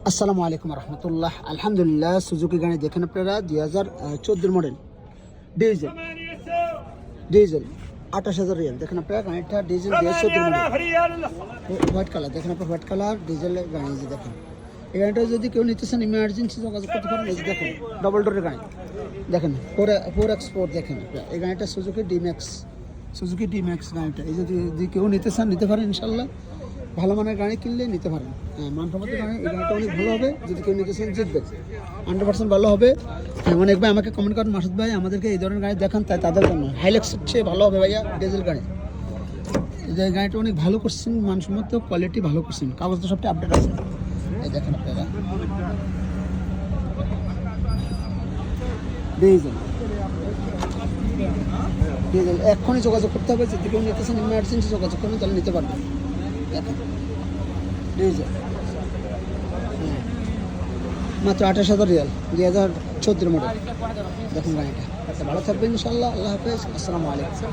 আসসালামু আলাইকুম রহমতুল্লাহ। আলহামদুলিল্লাহ, সুজুকি গাড়ি দেখেন আপনারা 2014 মডেল ডিজেল ডিজেল 28,000 রিয়াল। দেখেন আপনারা গাড়িটা ডিজেল 2014 মডেল হোয়াইট কালার। দেখেন আপনার হোয়াইট কালার ডিজেল গাড়ি। যে দেখেন এই গাড়িটা যদি কেউ নিতে চান ইমার্জেন্সি যোগাযোগ করতে পারেন। এই যে দেখেন ডবল ডোরের গাড়ি, দেখেন 4x4। দেখেন এই গাড়িটা সুজুকি ডিম্যাক্স গাড়িটা। এই যদি কেউ নিতে চান নিতে পারেন ইনশাল্লাহ। ভালো মানের গাড়ি কিনলে নিতে পারেন। মানসম্মত গাড়ি, এই গাড়িটা অনেক ভালো হবে। যদি কেউ নিতে চান জিতবেন, 100% ভালো হবে। অনেক ভাই আমাকে কমেন্ট করেন, মাসুদ ভাই আমাদেরকে এই ধরনের গাড়ি দেখান, তাই তাদের জন্য হাইলেক্সের চেয়ে ভালো হবে ভাইয়া ডিজেল গাড়ি। এই গাড়িটা অনেক ভালো করছেন, মানসম্মত কোয়ালিটি ভালো করছেন, কাগজ তো সবটা আপডেট আছে। এই দেখেন আপনারা ডিজেল এক্ষুনি যোগাযোগ করতে হবে। যদি কেউ নিতে চান ইমার্জেন্সি যোগাযোগ করুন, তাহলে নিতে পারবেন। দেখেন ডিজেল মাত্র 28,000 রিয়াল, 2014 মডেল। দেখুন গাড়িটা। ভালো থাকবেন ইনশাল্লাহ। আল্লাহ হাফেজ, আসসালামু আলাইকুম।